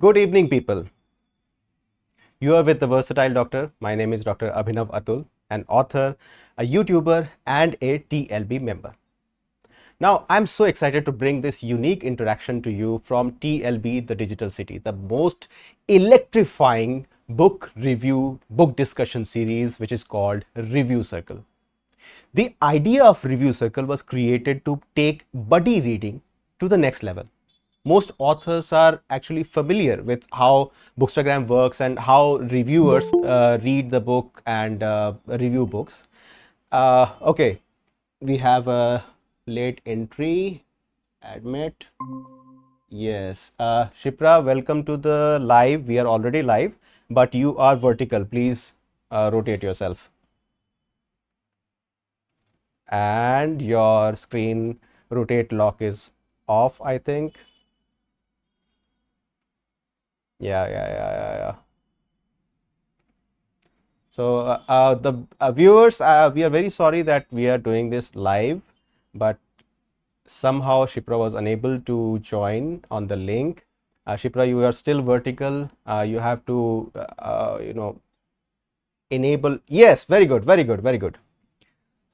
Good evening, people. You are with the Versatile Doctor. My name is Dr. Abhinav Atul, an author, a YouTuber, and a TLB member. Now, I'm so excited to bring this unique interaction to you from TLB, the Digital City, the most electrifying book review, book discussion series, which is called Review Circle. The idea of Review Circle was created to take buddy reading to the next level. Most authors are actually familiar with how Bookstagram works and how reviewers read the book and review books. Okay, we have a late entry. Admit. Yes. Shipra, welcome to the live. We are already live, but you are vertical. Please rotate yourself. And your screen rotate lock is off, I think. Yeah. So the viewers, we are very sorry that we are doing this live, but somehow Shipra was unable to join on the link. Shipra, you are still vertical. You have to, enable. Yes, very good.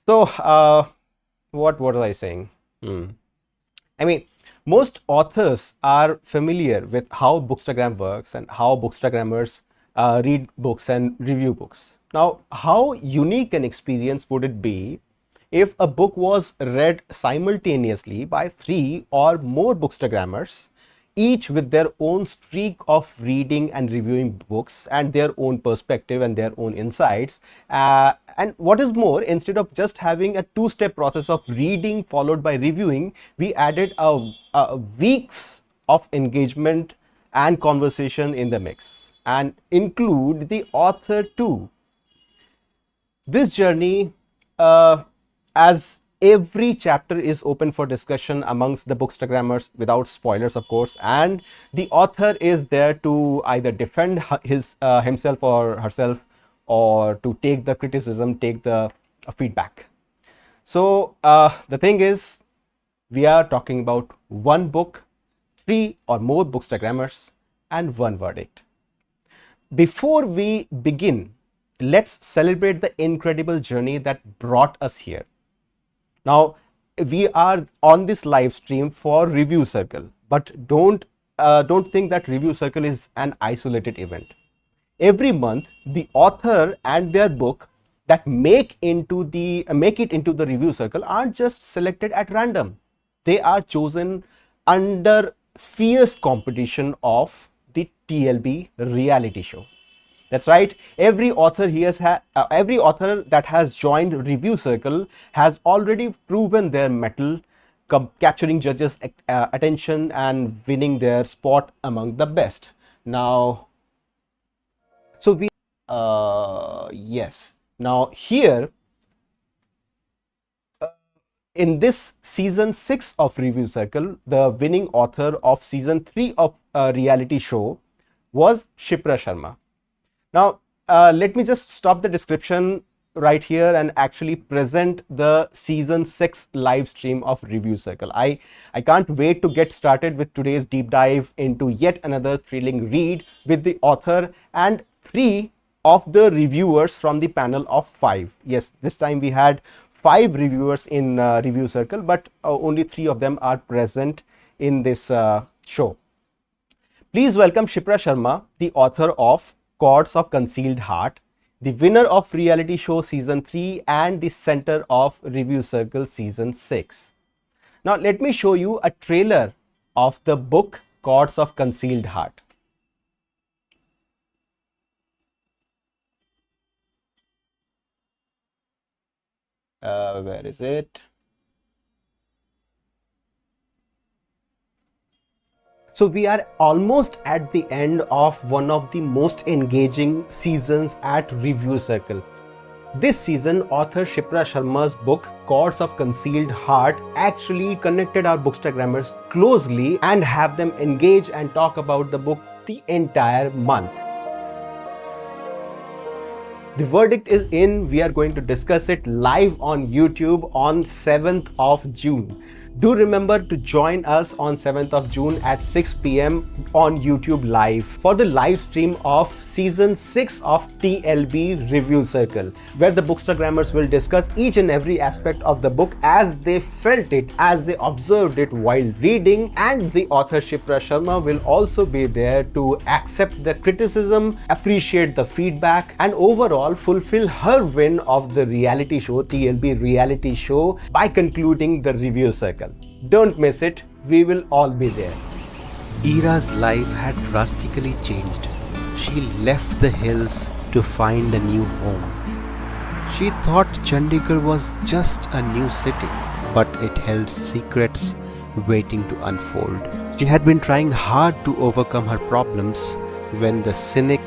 So what was I saying? I mean, most authors are familiar with how Bookstagram works and how Bookstagrammers read books and review books. Now, how unique an experience would it be if a book was read simultaneously by 3 or more Bookstagrammers, each with their own streak of reading and reviewing books and their own perspective and their own insights. And what is more, instead of just having a two-step process of reading followed by reviewing, we added a weeks of engagement and conversation in the mix and include the author too. This journey, as every chapter is open for discussion amongst the Bookstagrammers without spoilers, of course, and the author is there to either defend himself or herself, or to take the criticism, take the feedback. So the thing is, we are talking about one book, 3 or more Bookstagrammers, and one verdict. Before we begin, let's celebrate the incredible journey that brought us here. Now, we are on this live stream for Review Circle, but don't think that Review Circle is an isolated event. Every month, the author and their book that make it into the Review Circle aren't just selected at random. They are chosen under fierce competition of the TLB reality show. That's right. Every author that has joined Review Circle has already proven their mettle, capturing judges' attention and winning their spot among the best. Now, so we yes. Now here in this season 6 of Review Circle, the winning author of season 3 of reality show was Shipra Sharma. Now, let me just stop the description right here and actually present the season 6 live stream of Review Circle. I can't wait to get started with today's deep dive into yet another thrilling read with the author and 3 of the reviewers from the panel of 5. Yes, this time we had 5 reviewers in Review Circle, but only 3 of them are present in this show. Please welcome Shipra Sharma, the author of Chords of Concealed Heart, the winner of reality show season 3 and the center of Review Circle season 6. Now let me show you a trailer of the book Chords of Concealed Heart. Where is it? So we are almost at the end of one of the most engaging seasons at Review Circle. This season, author Shipra Sharma's book Chords of Concealed Heart actually connected our Bookstagrammers closely and have them engage and talk about the book the entire month. The verdict is in. We are going to discuss it live on YouTube on 7th of June. Do remember to join us on 7th of June at 6 p.m. on YouTube Live for the live stream of Season 6 of TLB Review Circle, where the Bookstagrammers will discuss each and every aspect of the book as they felt it, as they observed it while reading, and the author Shreya Sharma will also be there to accept the criticism, appreciate the feedback, and overall fulfill her win of the reality show, TLB reality show, by concluding the review circle. Don't miss it, we will all be there. Ira's life had drastically changed. She left the hills to find a new home. She thought Chandigarh was just a new city, but it held secrets waiting to unfold. She had been trying hard to overcome her problems when the cynic,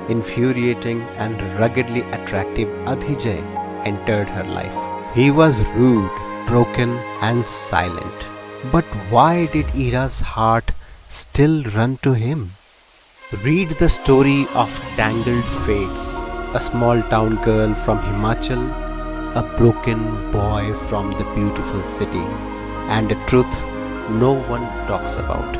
infuriating and ruggedly attractive Adhijay entered her life. He was rude, broken and silent. But why did Ira's heart still run to him? Read the story of Tangled Fates, a small town girl from Himachal, a broken boy from the beautiful city, and a truth no one talks about.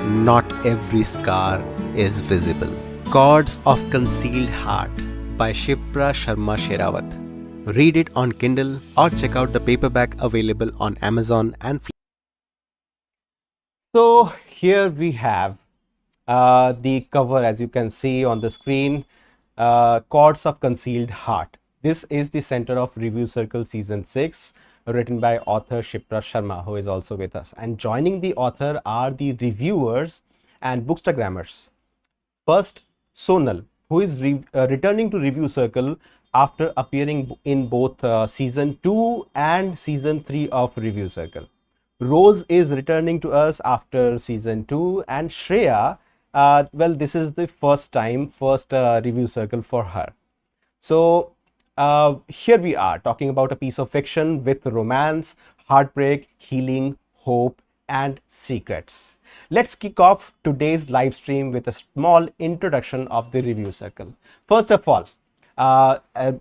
Not every scar is visible. Chords of Concealed Heart by Shreya Sharma. Read it on Kindle or check out the paperback available on Amazon and Flipkart. So here we have the cover, as you can see on the screen, Chords of Concealed Heart. This is the center of Review Circle Season 6, written by author Shreya Sharma, who is also with us. And joining the author are the reviewers and Bookstagrammers. First, Sonal, who is returning to Review Circle after appearing in both Season 2 and Season 3 of Review Circle. Rose is returning to us after Season 2, and Shreya, well, this is the first Review Circle for her. So here we are talking about a piece of fiction with romance, heartbreak, healing, hope, and secrets. Let's kick off today's live stream with a small introduction of the Review Circle. First of all, I'm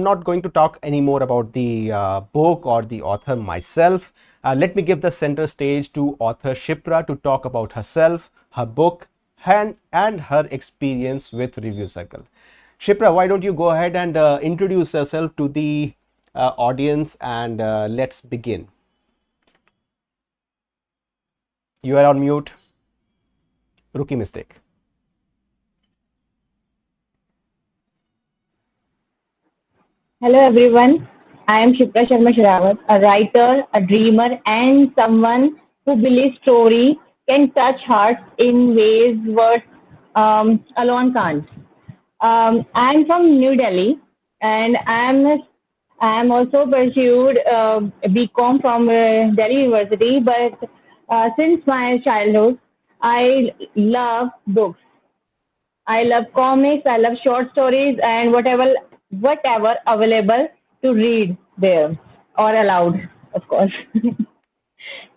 not going to talk anymore about the book or the author myself. Let me give the center stage to author Shreya to talk about herself, her book, and her experience with Review Circle. Shreya, why don't you go ahead and introduce yourself to the audience, and let's begin. You are on mute. Rookie mistake. Hello everyone, I am Shreya Sharma, a writer, a dreamer and someone who believes story can touch hearts in ways words alone can't. I'm from New Delhi and I'm also pursued BCom from Delhi University, but since my childhood, I love books. I love comics, I love short stories and whatever available to read there or aloud, of course.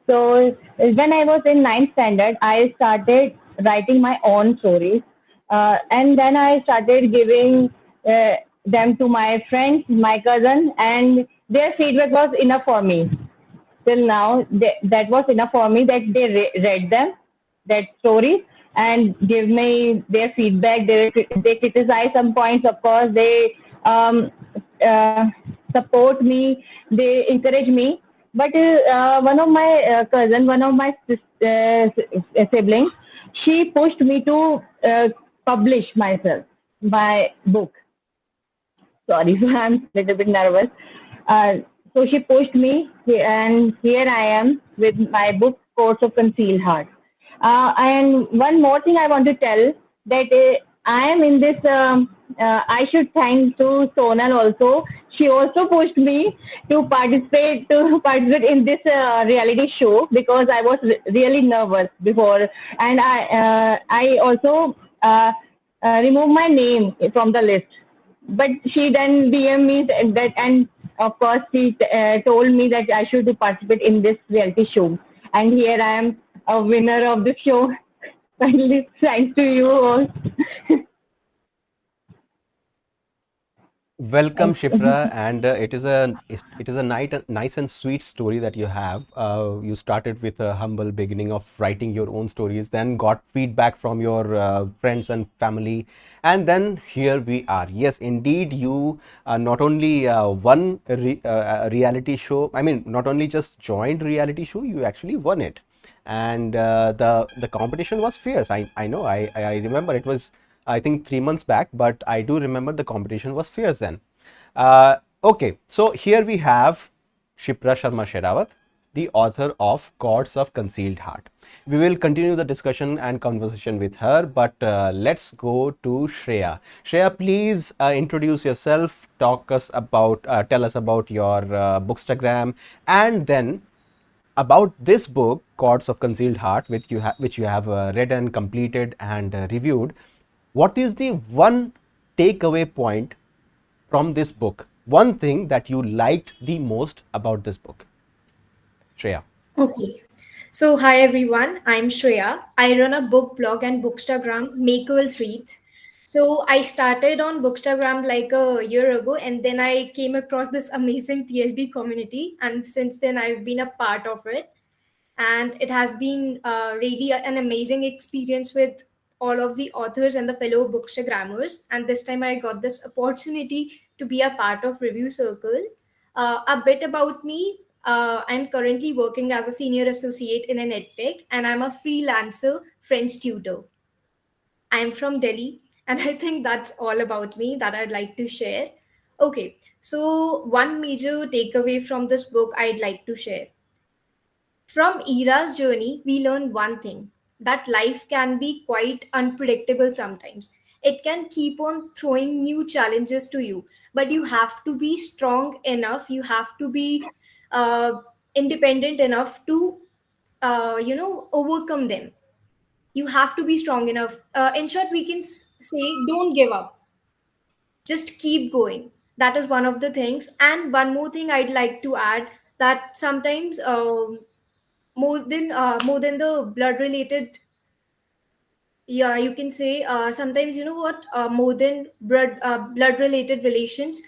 So when I was in ninth standard, I started writing my own stories, and then I started giving them to my friends, my cousin, and their feedback was enough for me. Till now, that was enough for me that they read them, that stories, and give me their feedback. They criticize some points, of course. They support me, they encourage me. But one of my cousin, one of my siblings, she pushed me to publish my book. Sorry, I'm a little bit nervous. So she pushed me, and here I am with my book, Chords of Concealed Heart. And one more thing I want to tell, that I am in this, I should thank to Sonal also. She also pushed me to participate in this reality show, because I was really nervous before, and I also removed my name from the list. But she then DM me that, and of course she told me that I should participate in this reality show, and here I am, a winner of the show. Finally, thanks to you all. Welcome, Thank Shipra, you. and it is a nice and sweet story that you have. You started with a humble beginning of writing your own stories, then got feedback from your friends and family, and then here we are. Yes, indeed, you not only won a reality show. I mean, not only just joined reality show, you actually won it, and the competition was fierce. I know. I remember it was, I think, 3 months back, but I do remember the competition was fierce then. Okay, so here we have Shipra Sharma Sherawat, the author of Gods of Concealed Heart. We will continue the discussion and conversation with her, but let's go to Shreya. Shreya, please introduce yourself, tell us about your Bookstagram, and then about this book, Chords of Concealed Heart, which you have read and completed and reviewed. What is the one takeaway point from this book? One thing that you liked the most about this book, Shreya. Okay. So, hi everyone, I'm Shreya. I run a book blog and Bookstagram, Maker's Reads. So, I started on Bookstagram like a year ago, and then I came across this amazing TLB community, and since then I've been a part of it, and it has been really an amazing experience with all of the authors and the fellow bookstagrammers. And this time I got this opportunity to be a part of review circle. A bit about me: I'm currently working as a senior associate in an edtech, and I'm a freelancer French tutor. I'm from Delhi, and I think that's all about me that I'd like to share. Okay, so one major takeaway from this book I'd like to share: from Ira's journey, we learn one thing: that life can be quite unpredictable sometimes. It can keep on throwing new challenges to you, but you have to be strong enough, you have to be uh, independent enough to, overcome them. You have to be strong enough. In short, we can say, don't give up, just keep going. That is one of the things. And one more thing I'd like to add: that sometimes more than the blood related, yeah, you can say, sometimes, you know what, more than blood related relations,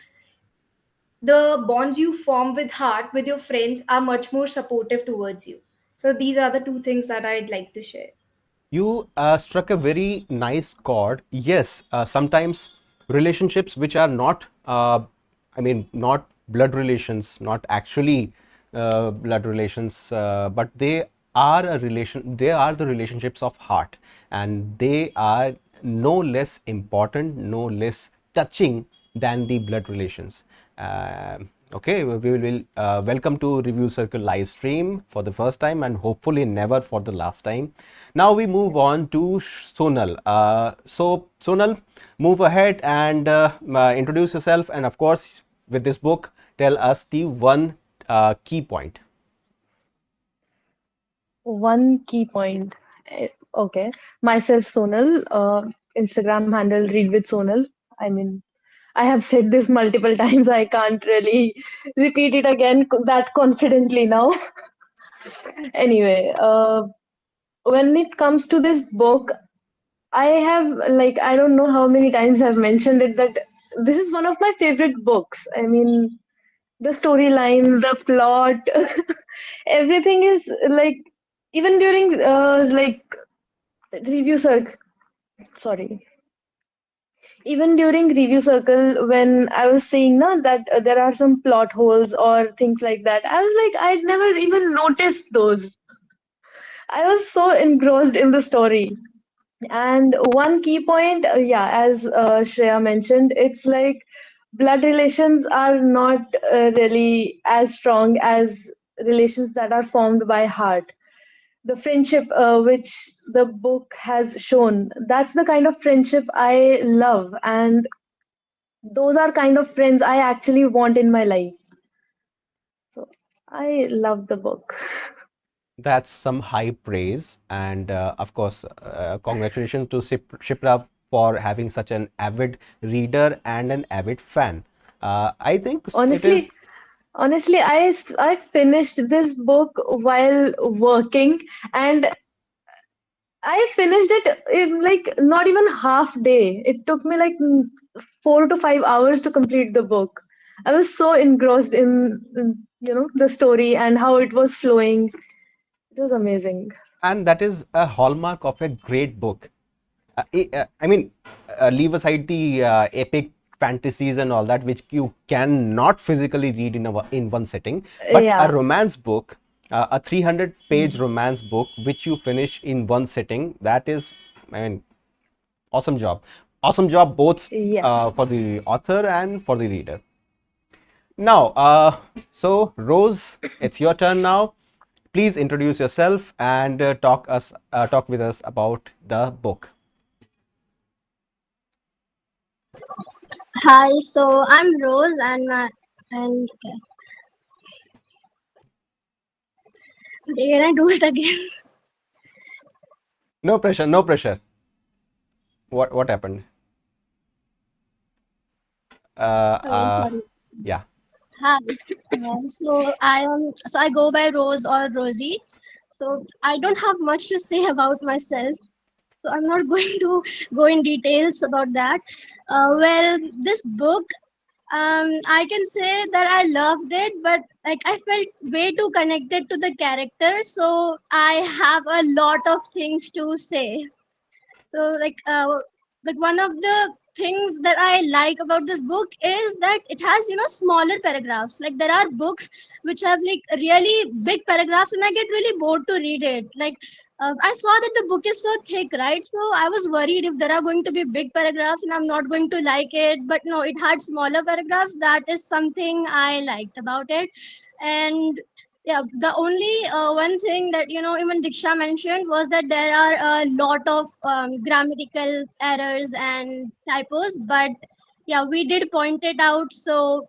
the bonds you form with heart with your friends are much more supportive towards you. So these are the two things that I'd like to share. You struck a very nice chord. Yes, sometimes relationships which are not, not blood relations, not actually blood relations, but they are a relation. They are the relationships of heart, and they are no less important, no less touching than the blood relations. Okay, we will welcome to Review Circle live stream for the first time and hopefully never for the last time. Now we move on to Sonal. So Sonal, move ahead and introduce yourself, and of course with this book, tell us the one key point. One key point. Okay. Myself, Sonal. Instagram handle read with Sonal. I mean, I have said this multiple times. I can't really repeat it again that confidently now. Anyway, when it comes to this book, I have like I don't know how many times I've mentioned it that this is one of my favorite books. I mean, the storyline, the plot, everything is like even during review circle. Sorry, even during review circle when I was saying na that there are some plot holes or things like that, I was like I'd never even noticed those. I was so engrossed in the story. And one key point, yeah, as Shreya mentioned, it's like blood relations are not really as strong as relations that are formed by heart. The friendship which the book has shown, that's the kind of friendship I love. And those are kind of friends I actually want in my life. So I love the book. That's some high praise, and of course, congratulations to Shipra for having such an avid reader and an avid fan. I think it is. Honestly, honestly, I finished this book while working, and I finished it in like not even half day. It took me like 4 to 5 hours to complete the book. I was so engrossed in the story and how it was flowing. It was amazing. And that is a hallmark of a great book. I mean, leave aside the epic fantasies and all that, which you cannot physically read in one sitting, but a Yeah. romance book, a 300-page romance book, which you finish in one sitting, that is, I mean, awesome job. Awesome job both Yeah. for the author and for the reader. Now, so Rose, it's your turn now. Please introduce yourself and talk with us about the book. Hi, so I'm Rose and okay, can I do it again? No pressure, no pressure. What happened? Oh, sorry. Yeah. Hi. So I go by Rose or Rosie. So I don't have much to say about myself. So I'm not going to go in details about that. Well, this book, I can say that I loved it, but like I felt way too connected to the character. So I have a lot of things to say. So like one of the things that I like about this book is that it has smaller paragraphs. Like there are books which have like really big paragraphs and I get really bored to read it. Like I saw that the book is so thick, right? So I was worried if there are going to be big paragraphs and I'm not going to like it, but no, it had smaller paragraphs. That is something I liked about it. And yeah, the only one thing that even Diksha mentioned was that there are a lot of grammatical errors and typos, but yeah, we did point it out. So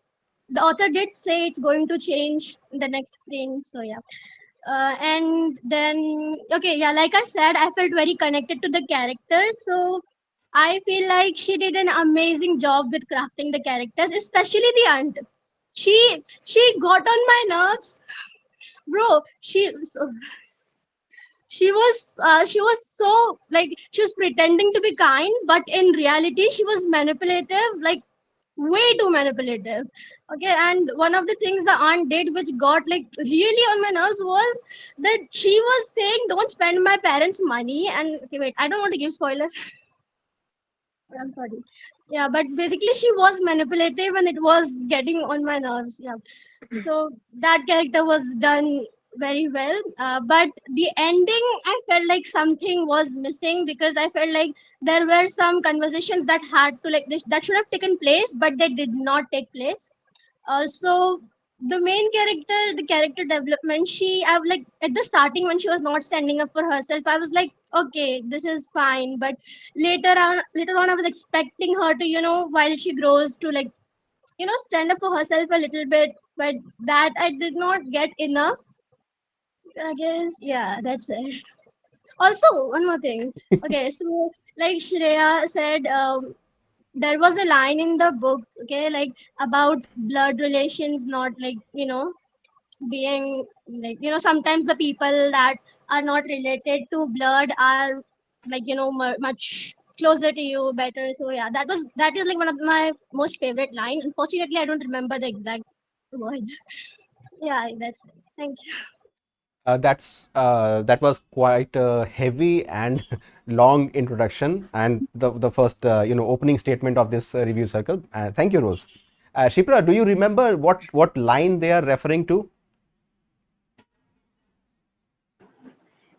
the author did say it's going to change in the next print. So yeah, and then okay, yeah, like I said, I felt very connected to the character. So I feel like she did an amazing job with crafting the characters, especially the aunt. She got on my nerves, bro. She was so like she was pretending to be kind, but in reality she was manipulative, like way too manipulative. Okay, and one of the things the aunt did which got like really on my nerves was that she was saying don't spend my parents money. And okay, wait, I don't want to give spoilers. I'm sorry. Yeah, but basically she was manipulative and it was getting on my nerves. Yeah. So that character was done very well. But the ending, I felt like something was missing because I felt like there were some conversations that had to like this that should have taken place, but they did not take place. Also, the main character, the character development, I like at the starting when she was not standing up for herself, I was like, okay, this is fine. But later on, I was expecting her to, while she grows, to like, stand up for herself a little bit. But that I did not get enough. I guess, yeah, that's it. Also, one more thing. Okay, so like Shreya said, there was a line in the book, okay, like about blood relations not like being like sometimes the people that are not related to blood are like much closer to you, better. So yeah, that is like one of my most favorite line. Unfortunately, I don't remember the exact words. Yeah, that's it. Thank you. That was quite a heavy and long introduction and the first opening statement of this review circle. Thank you, Rose. Shipra, do you remember what line they are referring to?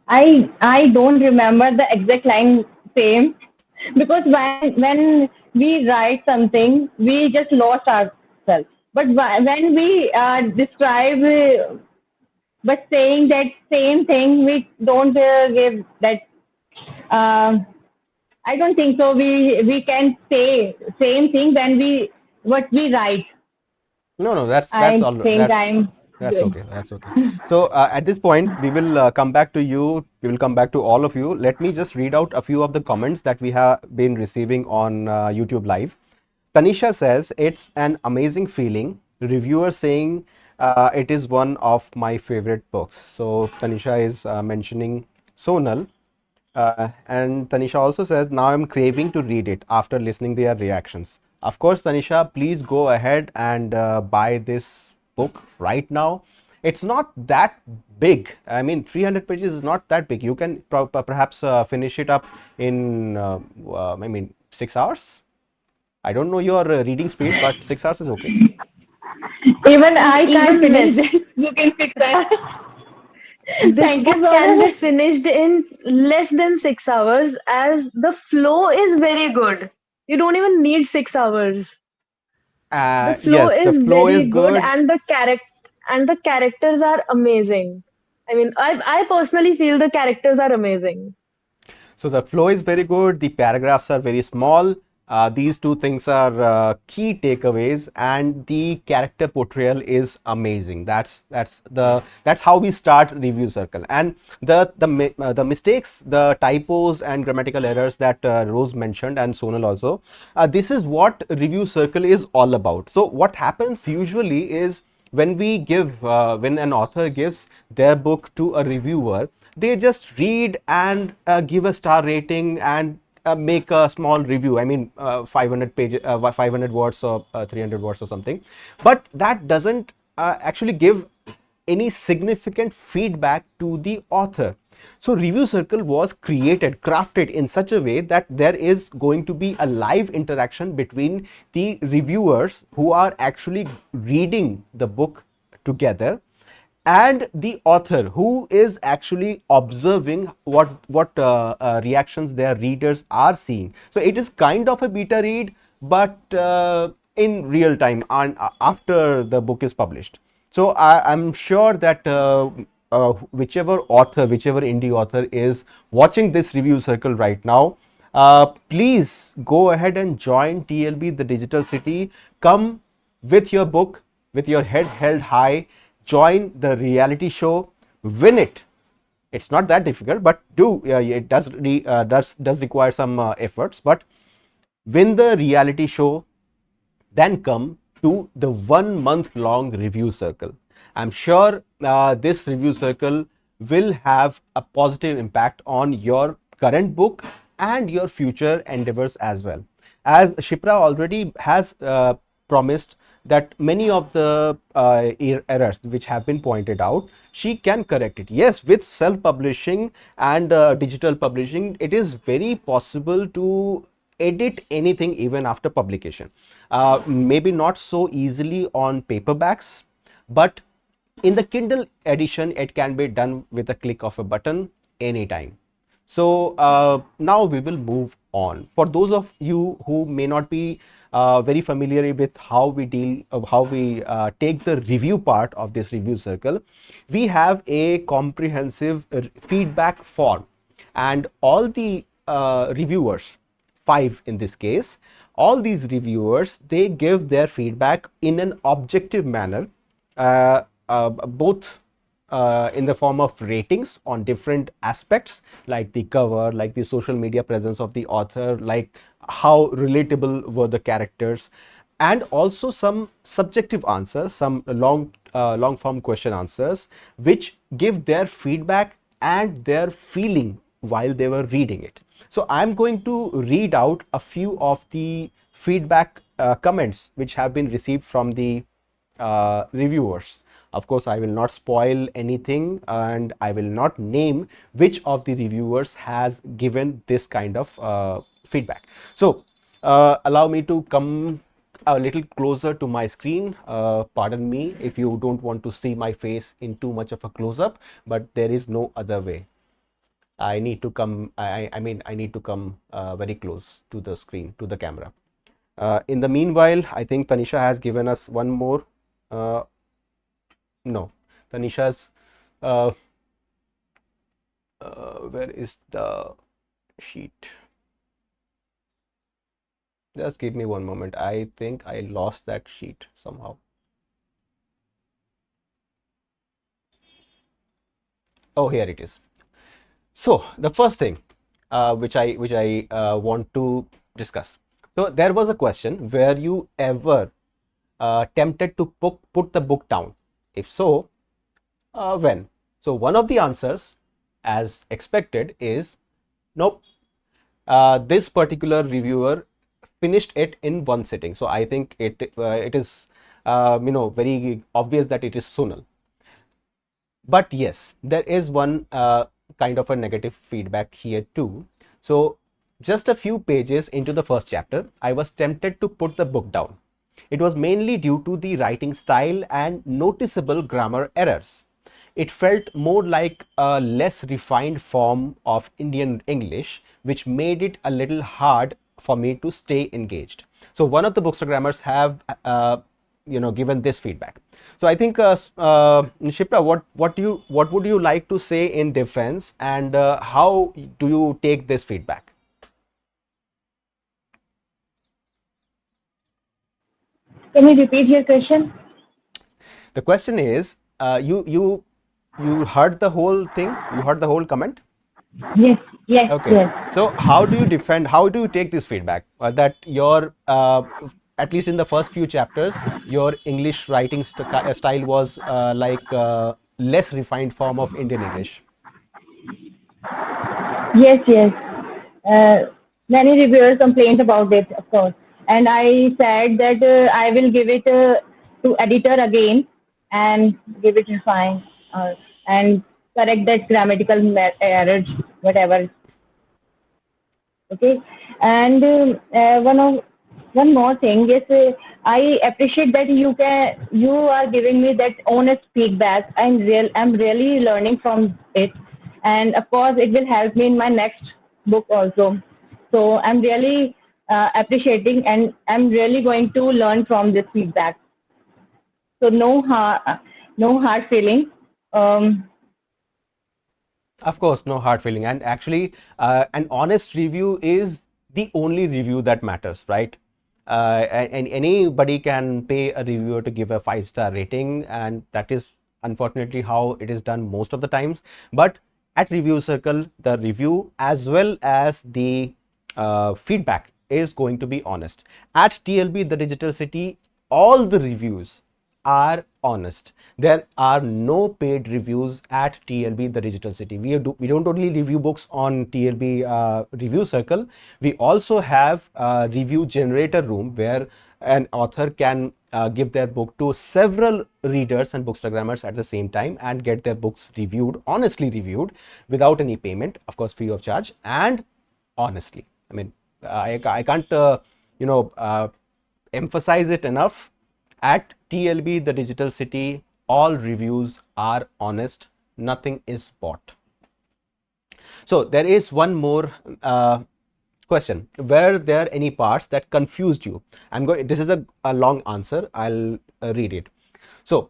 I don't remember the exact line same, because when we write something we just lost ourselves. But when we describe but saying that same thing, we don't give that. Uh, I don't think so. We can say same thing when we write. No, that's I all. think I'm That's good. okay. That's okay. So at this point, we will come back to you. We will come back to all of you. Let me just read out a few of the comments that we have been receiving on YouTube Live. Tanisha says it's an amazing feeling. Reviewer saying it is one of my favorite books. So Tanisha is mentioning Sonal. And Tanisha also says, now I'm craving to read it after listening their reactions. Of course, Tanisha, please go ahead and buy this book right now. It's not that big. I mean, 300 pages is not that big. You can perhaps finish it up in, 6 hours. I don't know your reading speed, but 6 hours is okay. Even I can't Even finish less. this book in 6 hours. This Thank you book so can be much. finished in less than 6 hours as the flow is very good. You don't even need 6 hours. The flow Yes, the is flow is very good good. and the characters are amazing. I mean, I personally feel the characters are amazing. So the flow is very good. The paragraphs are very small. These two things are key takeaways, and the character portrayal is amazing. That's how we start review circle. And the mistakes, the typos and grammatical errors that Rose mentioned, and Sonal also. This is what review circle is all about. So what happens usually is, when an author gives their book to a reviewer, they just read and give a star rating and make a small review. I mean, 500 pages, 500 words or 300 words or something. But that doesn't actually give any significant feedback to the author. So review circle was crafted in such a way that there is going to be a live interaction between the reviewers who are actually reading the book together, and the author who is actually observing what reactions their readers are seeing. So it is kind of a beta read, but in real time, and after the book is published. So I'm sure that whichever indie author is watching this review circle right now, please go ahead and join TLB, the Digital City. Come with your book, with your head held high, join the reality show, win it. It's not that difficult, but it does require some efforts, but win the reality show, then come to the 1 month long review circle. I'm sure this review circle will have a positive impact on your current book and your future endeavors as well. As Shipra already has promised that many of the errors which have been pointed out, she can correct it. Yes, with self-publishing and digital publishing, it is very possible to edit anything even after publication. Maybe not so easily on paperbacks, but in the Kindle edition, it can be done with a click of a button anytime. So now we will move on. For those of you who may not be very familiar with how we take the review part of this review circle, we have a comprehensive feedback form, and all the reviewers, 5 in this case, all these reviewers, they give their feedback in an objective manner, both in the form of ratings on different aspects, like the cover, like the social media presence of the author, like how relatable were the characters, and also some subjective answers, some long form question answers, which give their feedback and their feeling while they were reading it. So I'm going to read out a few of the feedback comments which have been received from the reviewers. Of course, I will not spoil anything, and I will not name which of the reviewers has given this kind of feedback. So allow me to come a little closer to my screen. Pardon me if you don't want to see my face in too much of a close-up, but there is no other way. I need to come, I need to come very close to the screen, to the camera. In the meanwhile, I think Tanisha has given us one more. No, Tanisha's, where is the sheet? Just give me one moment. I think I lost that sheet somehow. Oh, here it is. So the first thing which I want to discuss. So there was a question, were you ever tempted to put the book down? If so, when? So one of the answers, as expected, is nope. This particular reviewer finished it in one sitting. So I think it is very obvious that it is Sonal. But yes, there is one kind of a negative feedback here too. So just a few pages into the first chapter, I was tempted to put the book down. It was mainly due to the writing style and noticeable grammar errors. It felt more like a less refined form of Indian English, which made it a little hard for me to stay engaged. So one of the Bookstagrammers have given this feedback. So I think Shipra, what would you like to say in defense, and how do you take this feedback? Can you repeat your question? The question is, you heard the whole thing? You heard the whole comment? Yes, yes, Okay. yes. So how do you defend? How do you take this feedback that your at least in the first few chapters, your English writing style was like less refined form of Indian English? Yes, yes. Many reviewers complained about it, of course. And I said that I will give it to editor again and give it refine and correct that grammatical errors, whatever. Okay. And one more thing. Yes, I appreciate that you are giving me that honest feedback. I'm really learning from it, and of course it will help me in my next book also. So I'm really appreciating, and I'm really going to learn from this feedback. So no hard feeling. Um, Of course, no hard feeling. And actually, an honest review is the only review that matters, right? And anybody can pay a reviewer to give a 5-star rating, and that is unfortunately how it is done most of the times. But at Review Circle, the review as well as the feedback is going to be honest. At TLB, the Digital City, all the reviews are honest. There are no paid reviews at TLB, the Digital City. We don't only review books on TLB Review Circle. We also have a review generator room where an author can give their book to several readers and bookstagrammers at the same time and get their books reviewed, honestly reviewed, without any payment, of course free of charge, and honestly. I mean, I can't emphasize it enough. At TLB, the Digital City, all reviews are honest, nothing is bought. So there is one more question. Were there any parts that confused you? This is a long answer. I'll read it. So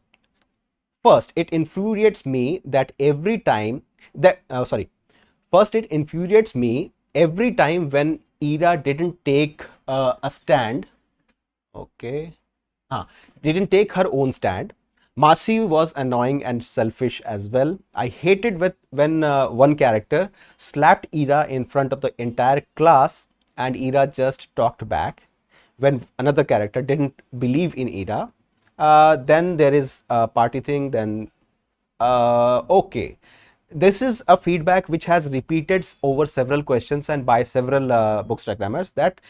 first, it infuriates me that every time that first it infuriates me every time when Ira didn't take a stand. Okay. Didn't take her own stand. Masi was annoying and selfish as well. I hated when one character slapped Ira in front of the entire class and Ira just talked back. When another character didn't believe in Ira, then there is a party thing. Then okay, this is a feedback which has repeated over several questions and by several bookstagrammers, that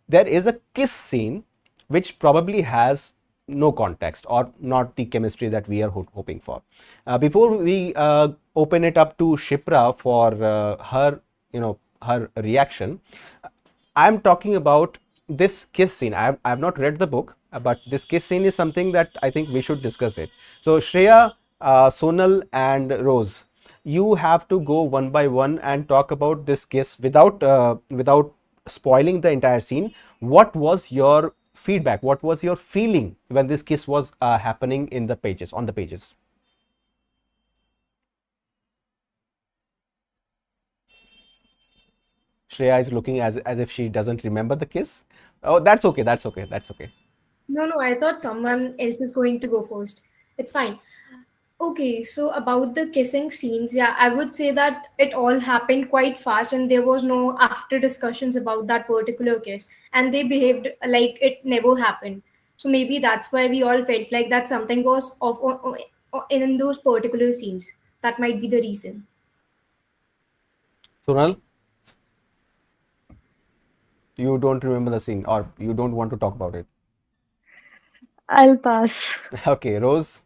there is a kiss scene which probably has no context or not the chemistry that we are hoping for. Before we open it up to Shipra for her reaction, I'm talking about this kiss scene. I have not read the book, but this kiss scene is something that I think we should discuss it. So Shreya, Sonal and Rose, you have to go one by one and talk about this kiss without spoiling the entire scene. What was your feedback? What was your feeling when this kiss was happening in the pages, on the pages? Shreya is looking as if she doesn't remember the kiss. Oh, that's okay. That's okay. That's okay. No, I thought someone else is going to go first. It's fine. Okay, so about the kissing scenes, yeah, I would say that it all happened quite fast and there was no after discussions about that particular kiss, and they behaved like it never happened. So maybe that's why we all felt like that something was off in those particular scenes. That might be the reason. Sonal? You don't remember the scene, or you don't want to talk about it? I'll pass. Okay, Rose.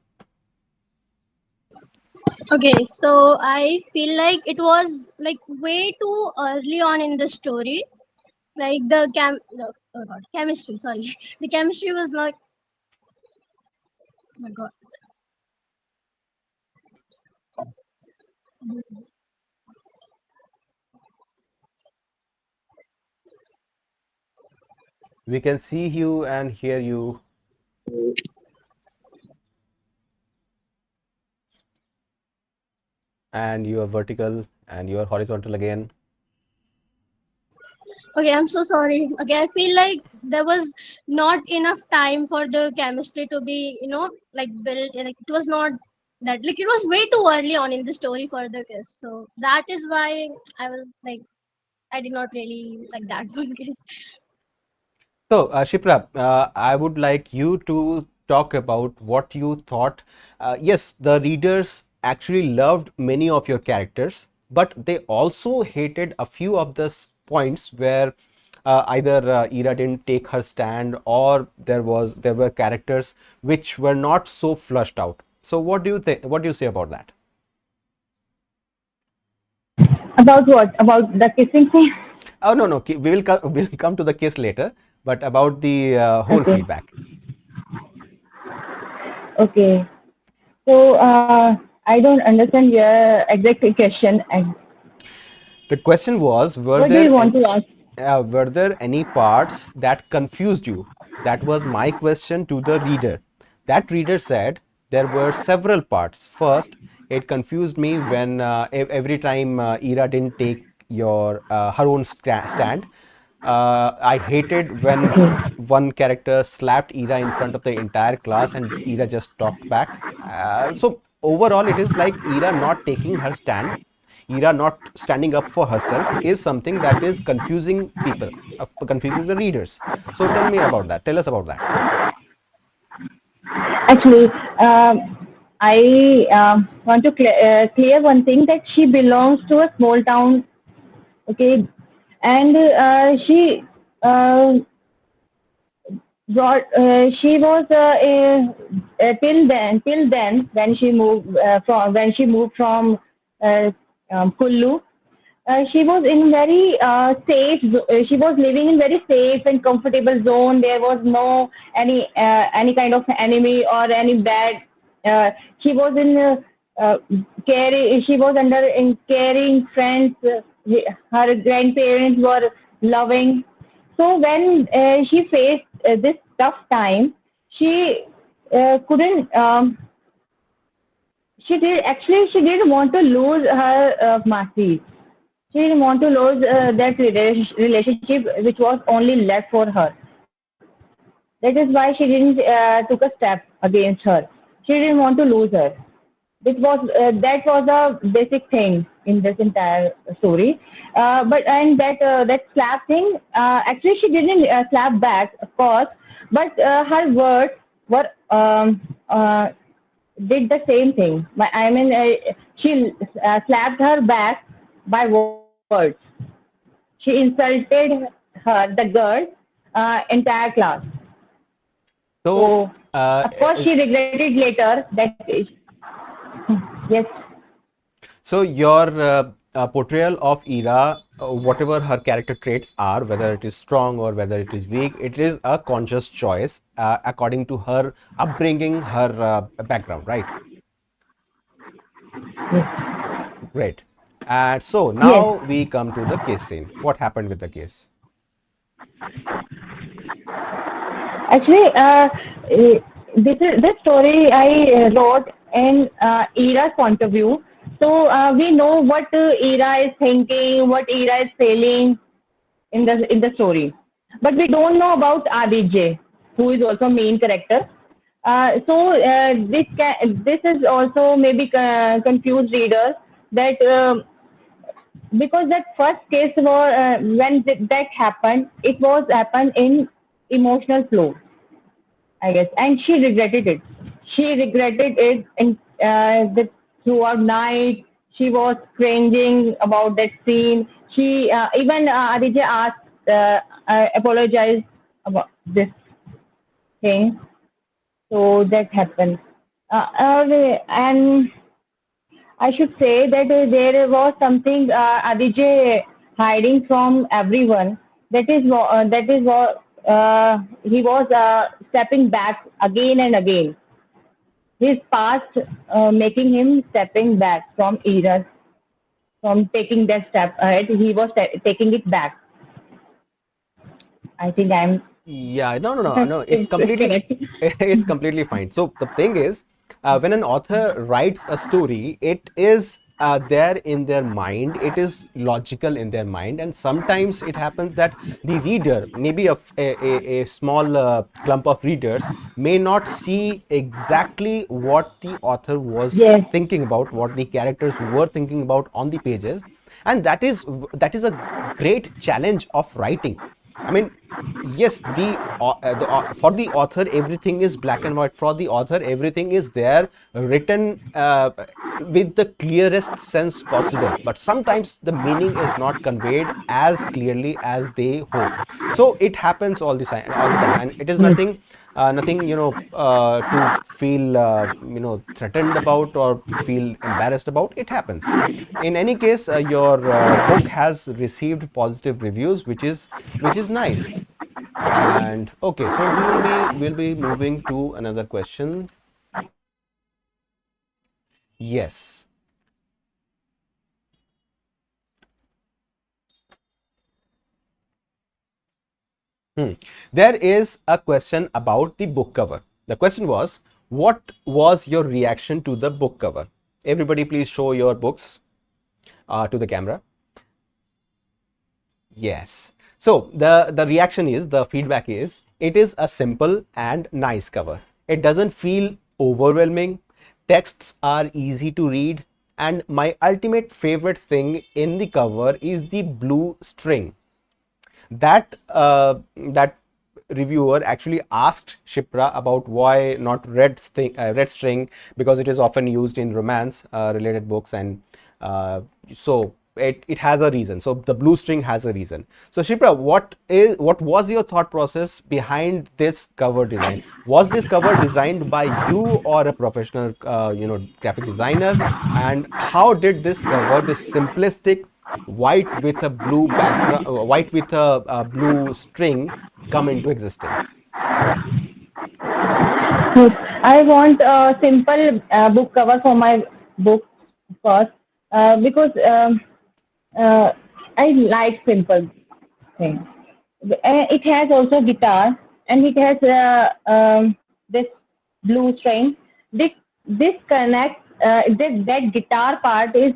Okay, so I feel like it was like way too early on in the story. Like no, oh god, chemistry. Sorry, the chemistry was not. Oh my god. We can see you and hear you, and you are vertical and you are horizontal again. Okay, I'm so sorry. Okay, I feel like there was not enough time for the chemistry to be, like built. And like, it was not that, like, it was way too early on in the story for the kiss. So that is why I was like, I did not really like that one kiss. So, Shipra, I would like you to talk about what you thought. Yes, the readers actually loved many of your characters, but they also hated a few of the points where either Ira didn't take her stand, or there were characters which were not so flushed out. So, what do you think? What do you say about that? About what? About the kissing scene? Oh, no, no, we'll come to the kiss later, but about the whole Okay. feedback. Okay. So I don't understand your exact question. The question was, What do you want to ask? were there any parts that confused you? That was my question to the reader. That reader said there were several parts. First, it confused me when every time Ira didn't take her own stand. I hated when Okay. one character slapped Ira in front of the entire class and Ira just talked back. So overall, it is like Ira not taking her stand, Ira not standing up for herself is something that is confusing people, confusing the readers. So tell me about that. Tell us about that. Actually, I want to clear one thing, that she belongs to a small town. Okay, and she uh, she was till then when she moved from uh, Kullu. She was in very safe. She was living in very safe and comfortable zone. There was no any kind of enemy or any bad. Uh, she was in care. She was under in caring friends. Her grandparents were loving. So when she faced this tough time, she couldn't. She didn't want to lose her Masi. She didn't want to lose that relationship which was only left for her. That is why she didn't took a step against her. She didn't want to lose her. That was a basic thing in this entire story. But and that slap thing, actually she didn't slap back, of course, but her words were did the same thing. I mean, she slapped her back by words. She insulted the girl, entire class. So, So, of course, she regretted later that. Yes, your portrayal of Ira, whatever her character traits are, whether it is strong or whether it is weak, it is a conscious choice according to her upbringing, her background, right? Great. And so yes. now we come to the case scene. What happened with the case? Actually, this story I wrote in Ira's point of view. So we know what Ira is thinking, what Ira is feeling in the story, but we don't know about Aditya, who is also main character. So this is also maybe confused readers that because that first case was when that happened, it was happened in emotional flow, I guess, and she regretted it. She regretted it, and throughout night she was cringing about that scene. She even Aditya asked I apologize about this thing. So that happened. And I should say that there was something Aditya hiding from everyone. That is what he was stepping back again and again. His past making him stepping back from eras, from taking that step ahead. He was taking it back. I think I'm Yeah, no. It's completely, correct. it's completely fine. So the thing is, when an author writes a story, it is there in their mind. It is logical in their mind, and sometimes it happens that the reader, maybe a small clump of readers, may not see exactly what the author was Yes. thinking about, what the characters were thinking about on the pages, and that is a great challenge of writing. I mean, yes, for the author everything is black and white. For the author everything is there written with the clearest sense possible, but sometimes the meaning is not conveyed as clearly as they hope. So it happens all the time, and it is Yes. nothing, to feel threatened about or feel embarrassed about. It happens. In any case, your book has received positive reviews, which is nice. And okay, so we'll be moving to another question. Yes. There is a question about the book cover. The question was, what was your reaction to the book cover? Everybody, please show your books to the camera. Yes. So the reaction is, the feedback is, it is a simple and nice cover. It doesn't feel overwhelming. Texts are easy to read, and my ultimate favorite thing in the cover is the blue string. That reviewer actually asked Shipra about why not red string, because it is often used in romance related books, and so it has a reason. So the blue string has a reason. So Shipra, what was your thought process behind this cover design? Was this cover designed by you or a professional graphic designer? And how did this cover, this simplistic white with a blue background, white with a blue string, come into existence? Yes. I want a simple book cover for my book, of course, because uh, I like simple things. It has also guitar, and it has this blue string. This connects, that guitar part is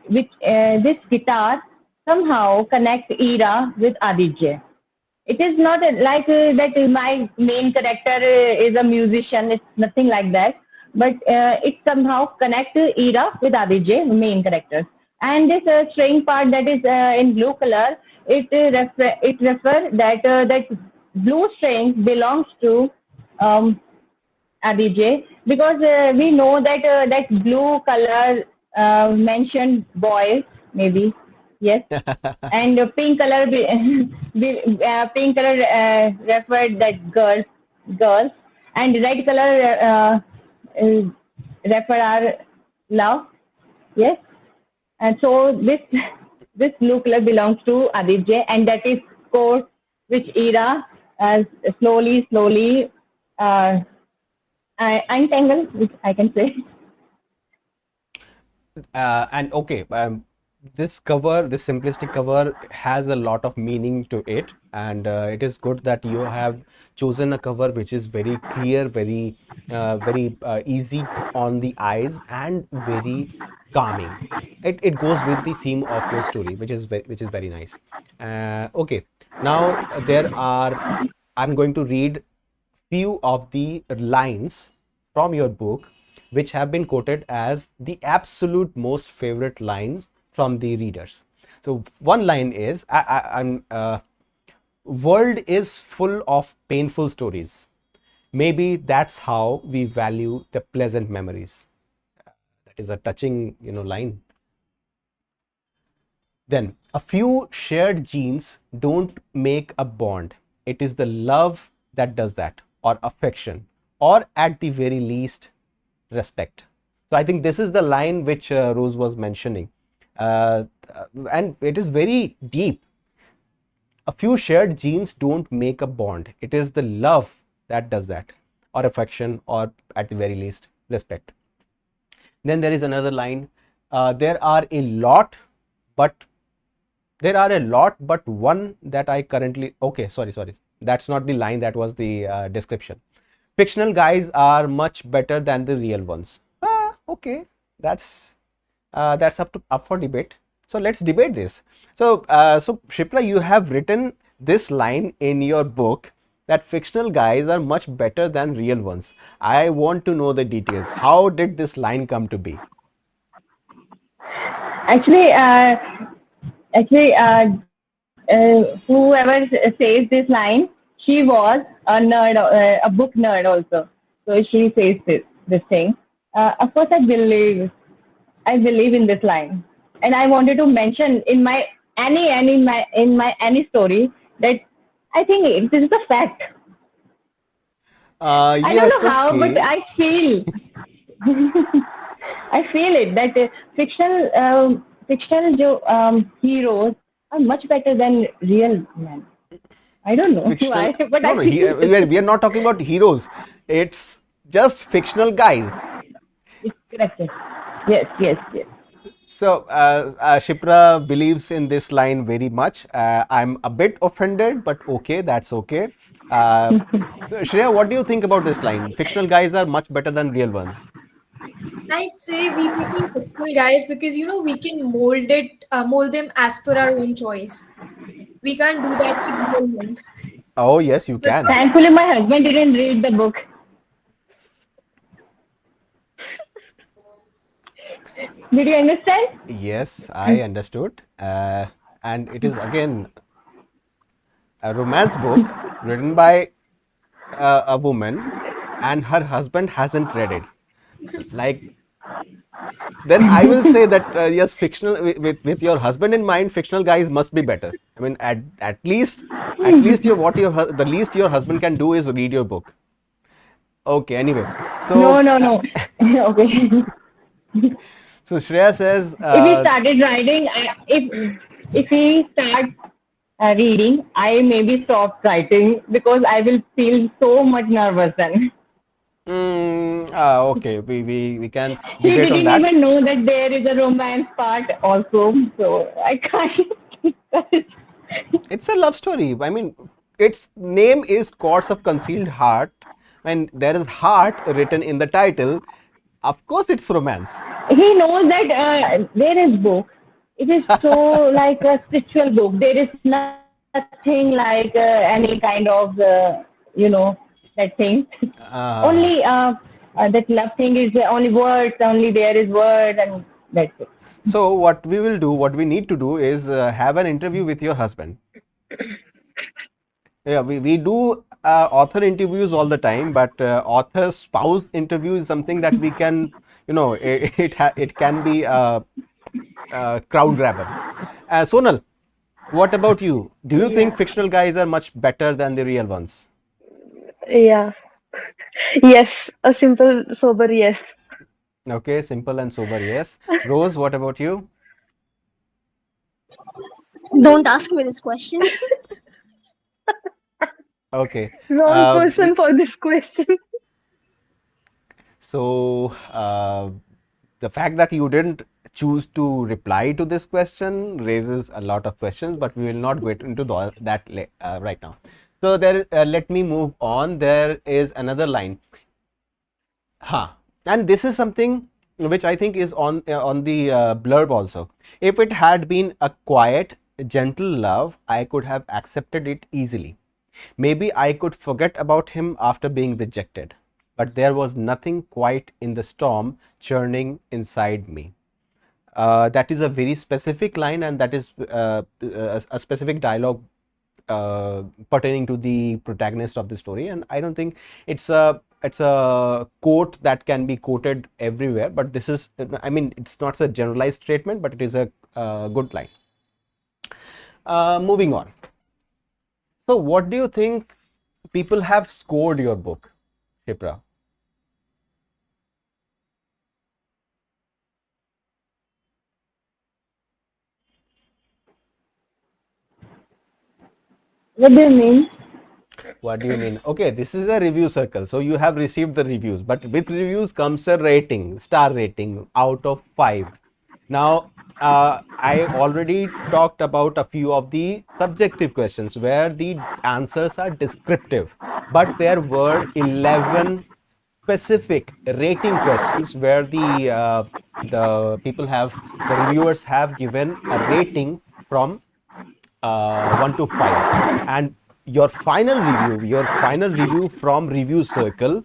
which this guitar somehow connects Ira with Aditya. It is not like that my main character is a musician. It's nothing like that. But it somehow connects Ira with Aditya, main characters. And this string part that is in blue color, it refers that that blue string belongs to Aditya, because we know that that blue color mentioned boys, maybe, yes, and pink color pink color referred that girls, and red color refer our love, yes. And so this blue color belongs to Aditya, and that is course which Ira slowly uh, untangle, which I can say. And okay, this simplistic cover has a lot of meaning to it, and it is good that you have chosen a cover which is very clear, very easy on the eyes, and very calming. It goes with the theme of your story, which is very nice. Okay, now I'm going to read few of the lines from your book which have been quoted as the absolute most favorite lines from the readers. So one line is, I'm world is full of painful stories. Maybe that's how we value the pleasant memories. That is a touching, line. Then, a few shared genes don't make a bond. It is the love that does that, or affection, or at the very least, respect. So, I think this is the line which Rose was mentioning. And it is very deep. A few shared genes don't make a bond. It is the love that does that, or affection, or at the very least, respect. Then there is another line. There are a lot, but one that I currently. Okay, sorry. That's not the line. That was the description. Fictional guys are much better than the real ones. Okay, that's up for debate. So let's debate this. So Shipra, you have written this line in your book that fictional guys are much better than real ones. I want to know the details. How did this line come to be? Actually, whoever says this line, she was a nerd, a book nerd also. So she says this thing. Of course, I believe in this line, and I wanted to mention in my any story that I think this is a fact. I don't Yes, know how, but okay. I feel I feel it that fictional heroes are much better than real men. I don't know Fictional. why, but No, I no. feel We are not talking about heroes. It's just fictional guys. it's correct. Yes, yes, yes. So, Shipra believes in this line very much. I'm a bit offended, but okay, that's okay. So Shreya, what do you think about this line? Fictional guys are much better than real ones. I'd say we prefer fictional guys because we can mold them as per our own choice. We can't do that with real men. Oh, yes, you That's can. what Thankfully, my husband didn't read the book. Did you understand? Yes, I understood. And it is again a romance book written by a woman, and her husband hasn't read it. Like, then I will say that yes, fictional with your husband in mind, fictional guys must be better. I mean, at least the least your husband can do is read your book. Okay, anyway, No, so no, no. Okay. so Shreya says, If he started writing, if he starts reading, I maybe stop writing because I will feel so much nervous then. okay, we can He debate on didn't that. even know that there is a romance part also, so I can't. It's a love story. I mean, its name is Courts of Concealed Heart, and there is heart written in the title. Of course, it's romance. He knows that there is book. It is so like a spiritual book. There is nothing like any kind of that thing. Only Uh, that love thing is only words. Only there is word, and that's it. so what we need to do is have an interview with your husband. Yeah, we do author interviews all the time, but author spouse interview is something that we can, it can be a crowd grabber. Sonal, what about you? Do you think Yeah. fictional guys are much better than the real ones? Yeah. Yes. A simple, sober yes. Okay, simple and sober, yes. Rose, what about you? Don't ask me this question. Okay. Wrong Uh, person for this question. so, the fact that you didn't choose to reply to this question raises a lot of questions, but we will not get into that right now. So, let me move on. There is another line. And this is something which I think is on the blurb also. If it had been a quiet, gentle love, I could have accepted it easily. Maybe I could forget about him after being rejected. But there was nothing quiet in the storm churning inside me. That is a very specific line, and that is a specific dialogue pertaining to the protagonist of the story. And I don't think it's a quote that can be quoted everywhere. But this is, I mean, it's not a generalized statement, but it is a good line. Moving on. So, what do you think people have scored your book, Shipra? What do you mean? What do you mean? Okay, this is a review circle. So you have received the reviews, but with reviews comes a rating, star rating out of 5. Now, I already talked about a few of the subjective questions where the answers are descriptive, but there were 11 specific rating questions where the people have the reviewers have given a rating from 1 to 5, and your final review from review circle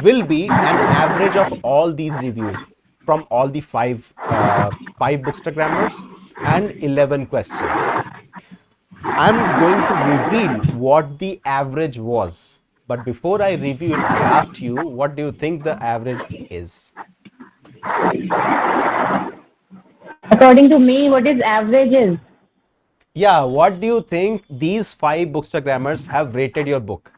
will be an average of all these reviews from all the five bookstagrammers and 11 questions. I'm going to reveal what the average was, but before I reveal, I asked you, what do you think the average is? According to me, what is average is? Yeah, what do you think these 5 bookstagrammers have rated your book?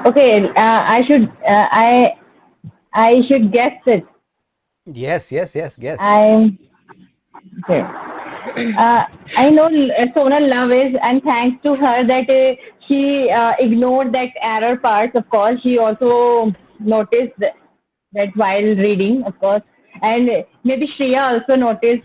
Okay, I should guess it. Yes, yes, yes, guess. I'm okay. I know Sonal love is, and thanks to her that she ignored that error part. Of course, she also noticed that while reading, of course, and maybe Shreya also noticed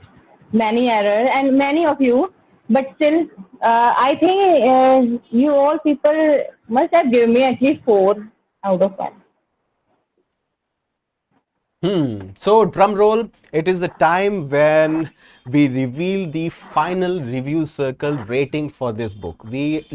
many error, and many of you. But still, I think you all people must have given me at least 4 out of 5. So, drum roll, it is the time when we reveal the final review circle rating for this book. The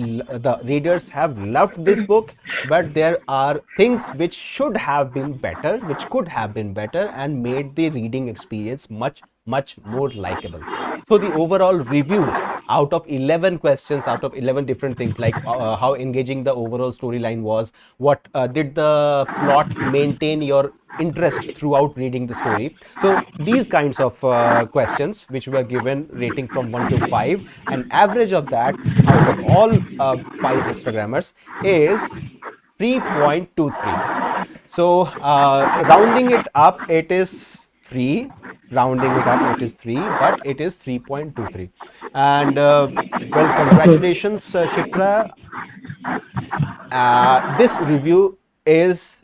readers have loved this book, but there are things which should have been better, which could have been better, and made the reading experience much, much more likable. So, the overall review out of 11 questions, out of 11 different things, like how engaging the overall storyline was, what did the plot maintain your interest throughout reading the story. So these kinds of questions which were given rating from 1 to 5, an average of that out of all 5 bookstagrammers is 3.23. So rounding it up, it is 3. Rounding it up, it is 3, but it is 3.23. And well, congratulations, Shipra. This review is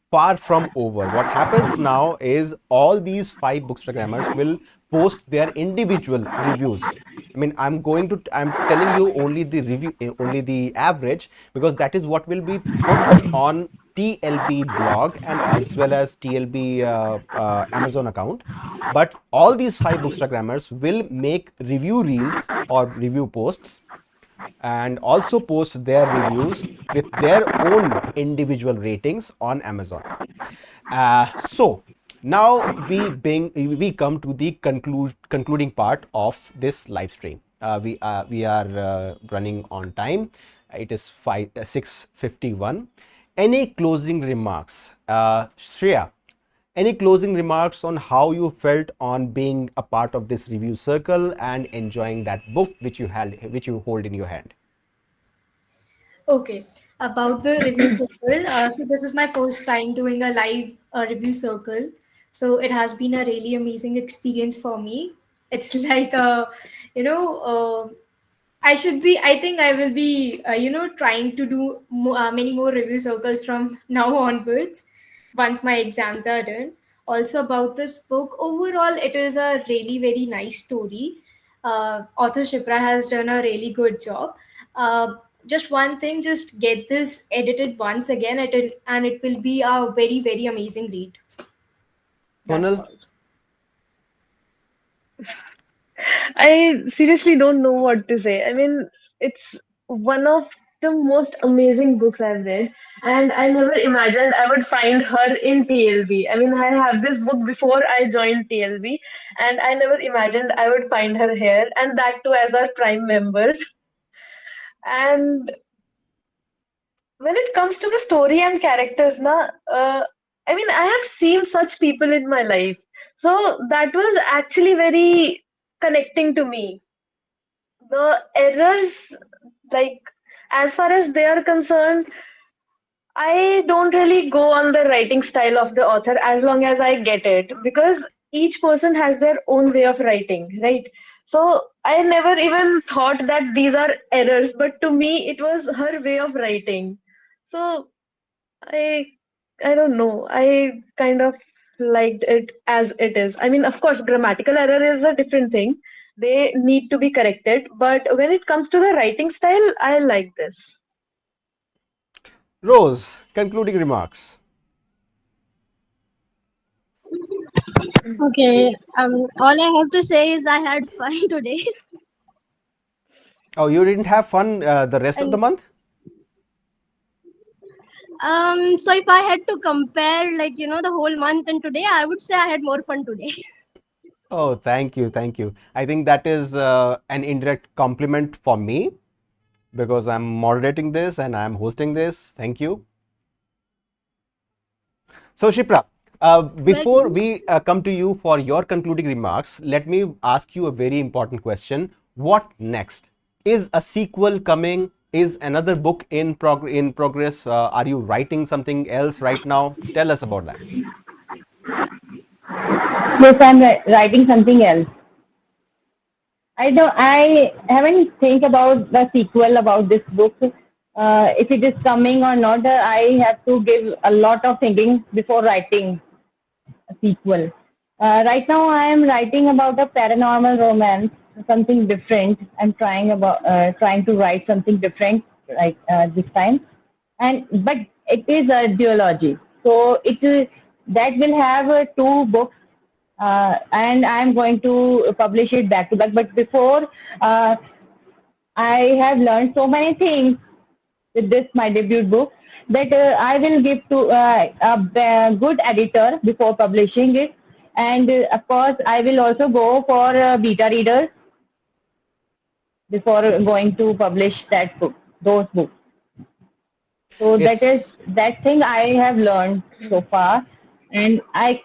far from over. What happens now is all these 5 bookstagrammers will post their individual reviews. I mean, I'm telling you only the review, only the average, because that is what will be put on TLB blog and as well as TLB Amazon account. But all these 5 bookstagrammers will make review reels or review posts and also post their reviews with their own individual ratings on Amazon. So now we come to the concluding part of this live stream. We are running on time. It is 6:51. Any closing remarks, Shreya? Any closing remarks on how you felt on being a part of this review circle and enjoying that book which you hold in your hand? Okay, about the review circle. So this is my first time doing a live review circle. So it has been a really amazing experience for me. It's like you know, I should be. I think I will be, trying to do many more review circles from now onwards once my exams are done. Also about this book, overall, it is a really very nice story. Author Shipra has done a really good job. Just one thing, just get this edited once again, and it will be a very very amazing read. That's Sonal? all. I seriously don't know what to say. I mean, it's one of the most amazing books I've read, and I never imagined I would find her in TLB. I mean, I have this book before I joined TLB, and I never imagined I would find her here, and that too as our Prime member. And when it comes to the story and characters, I mean, I have seen such people in my life, so that was actually very connecting to me. The errors, like as far as they are concerned, I don't really go on the writing style of the author as long as I get it, because each person has their own way of writing, right? So I never even thought that these are errors, but to me it was her way of writing. So I I don't know. I kind of liked it as it is. I mean, of course, grammatical error is a different thing. They need to be corrected, but when it comes to the writing style, I like this. Rose, concluding remarks. Okay. All I have to say is I had fun today. Oh, you didn't have fun the rest of the And month? so if I had to compare, like, the whole month and today, I would say I had more fun today. Oh, thank you, thank you. I think that is an indirect compliment for me because I'm moderating this and I'm hosting this. Thank you. So, Shipra, before Welcome. we come to you for your concluding remarks, let me ask you a very important question. What next? Is a sequel coming? Is another book in progress? Are you writing something else right now? Tell us about that. Yes, I'm writing something else. I haven't think about the sequel about this book. If it is coming or not, I have to give a lot of thinking before writing a sequel. Right now, I am writing about a paranormal romance, something different. I'm trying to write something different, like this time, and but it is a duology. So that will have two books, and I'm going to publish it back to back. But before, I have learned so many things with this my debut book that I will give to a good editor before publishing it, and of course I will also go for beta readers before going to publish that book, those books. So that is It's that thing I have learned so far, and I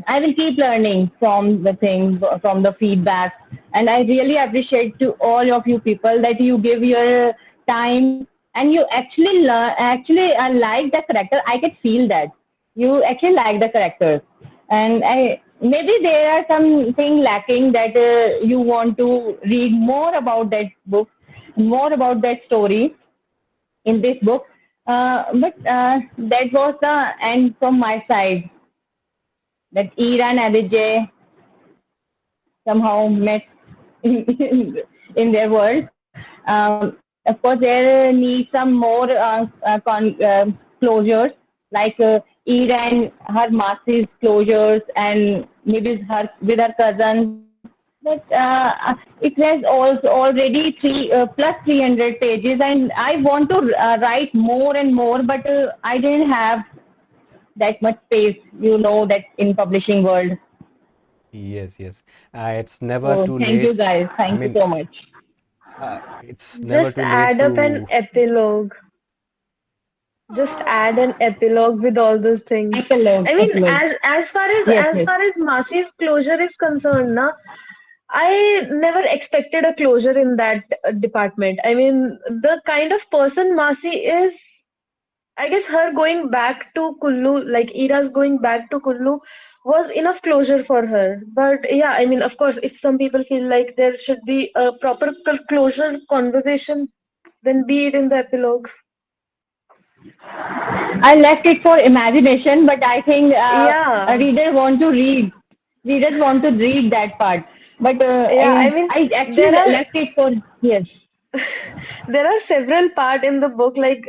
will keep learning from the thing, from the feedback, and I really appreciate to all of you people that you give your time and you actually learn, actually like the character. I can feel that you actually like the characters, and I maybe there are something lacking that you want to read more about that book, more about that story in this book. But that was the end from my side. That Ira and Aditya somehow met in their world. Of course, there needs some more closures, like Ira and her Masi's closures, and maybe with her cousin. But it has also already plus 300 pages, and I want to write more and more, but I didn't have that much space, that in publishing world. yes, yes. It's never So too thank you late. guys. I Thank you mean, so much. it's never Just too late add up an to. epilogue. Just add an epilogue with all those things. Epilogue, I mean, epilogue. as far as Yes, yes. Masi's closure is concerned, na, I never expected a closure in that department. I mean, the kind of person Masi is, I guess her going back to Kullu, like Ira's going back to Kullu, was enough closure for her. But yeah, I mean, of course, if some people feel like there should be a proper closure conversation, then be it in the epilogue. I left it for imagination, but I think a Yeah, reader want to read. Readers want to read that part. But yeah. I mean, I actually there are left it for, yes. there are several part in the book, like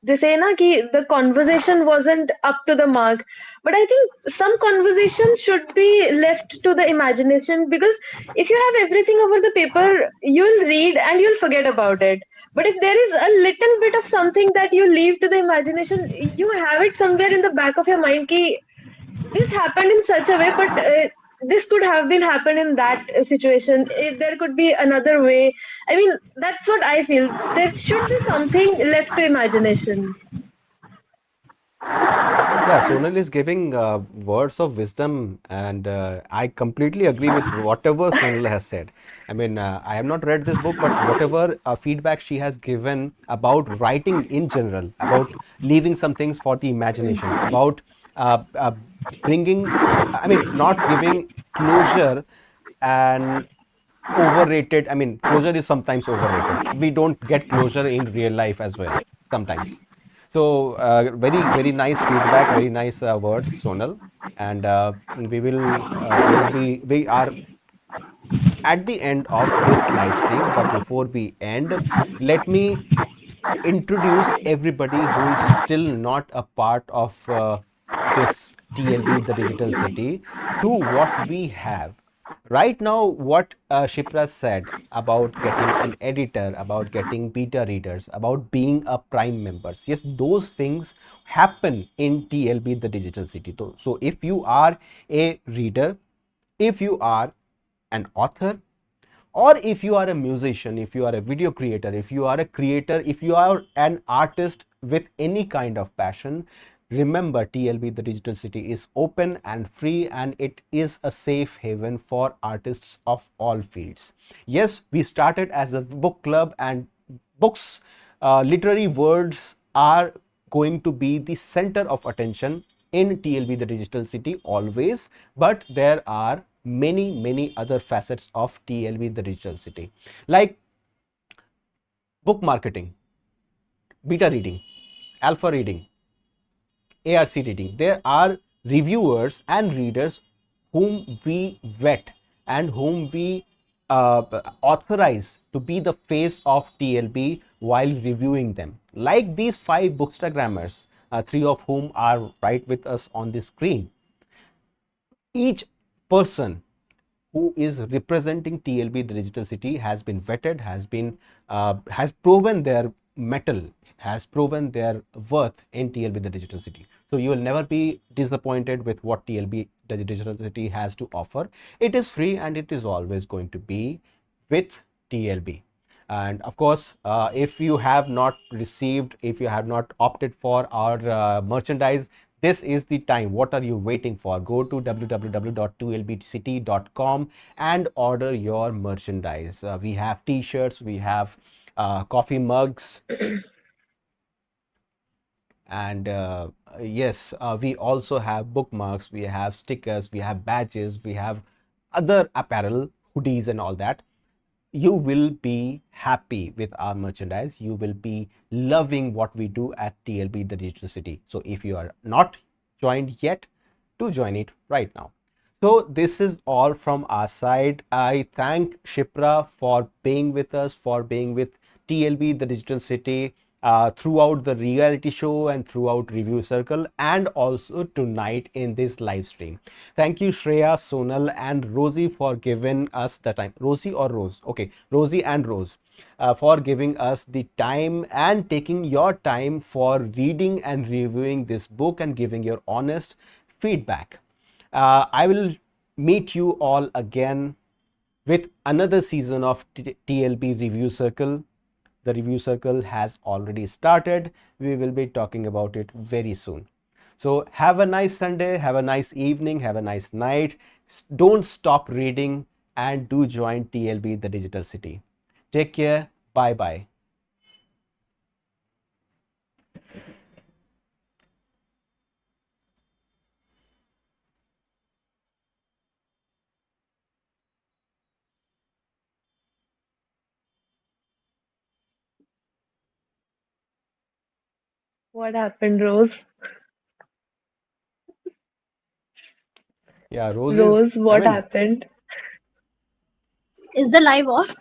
they say na ki the conversation wasn't up to the mark, but I think some conversation should be left to the imagination, because if you have everything over the paper, you'll read and you'll forget about it. But if there is a little bit of something that you leave to the imagination, you have it somewhere in the back of your mind ki this happened in such a way, but this could have been happened in that situation. There could be another way. I mean, that's what I feel. There should be something left to imagination. Yeah, Sonal is giving words of wisdom, and I completely agree with whatever Sonal has said. I mean, I have not read this book, but whatever feedback she has given about writing in general, about leaving some things for the imagination, about uh, uh, bringing, I mean, not giving closure and overrated. I mean, closure is sometimes overrated. We don't get closure in real life as well sometimes. So very nice feedback, very nice words, Sonal. And we are at the end of this live stream. But before we end, let me introduce everybody who is still not a part of this TLB, the Digital City, to what we have. Right now, what Shipra said about getting an editor, about getting beta readers, about being a prime members, yes, those things happen in TLB, the Digital City. So if you are a reader, if you are an author, or if you are a musician, if you are a video creator, if you are a creator, if you are an artist with any kind of passion, remember TLB, the Digital City, is open and free, and it is a safe haven for artists of all fields. Yes, we started as a book club, and books, literary words are going to be the center of attention in TLB, the Digital City, always. But there are many other facets of TLB, the Digital City, like book marketing, beta reading, alpha reading, ARC reading. There are reviewers and readers whom we vet and whom we authorize to be the face of TLB while reviewing them. Like these five bookstagrammers, three of whom are right with us on the screen. Each person who is representing TLB, the Digital City, has been vetted, has proven their mettle, has proven their worth in TLB, the Digital City. So you will never be disappointed with what TLB, the Digital City, has to offer. It is free, and it is always going to be with TLB. And of course, if you have not received, if you have not opted for our merchandise, this is the time. What are you waiting for? Go to www.tlbcity.com and order your merchandise. We have t-shirts, we have coffee mugs, and yes, we also have bookmarks, we have stickers, we have badges, we have other apparel, hoodies and all that. You will be happy with our merchandise. You will be loving what we do at TLB, the Digital City. So if you are not joined yet, do join it right now. So this is all from our side. I thank Shipra for being with us, for being with TLB, the Digital City, throughout the reality show and throughout Review Circle, and also tonight in this live stream. Thank you, Shreya, Sonal, and Rosie for giving us the time. Rosie or Rose? Okay, Rosie and Rose. For giving us the time and taking your time for reading and reviewing this book and giving your honest feedback. I will meet you all again with another season of TLB Review Circle. The Review Circle has already started. We will be talking about it very soon. So have a nice Sunday, have a nice evening, have a nice night. Don't stop reading, and do join TLB, the Digital City. Take care. Bye bye. What happened, Rose? Yeah, Rose is, Rose, I what mean, happened? Is the live off?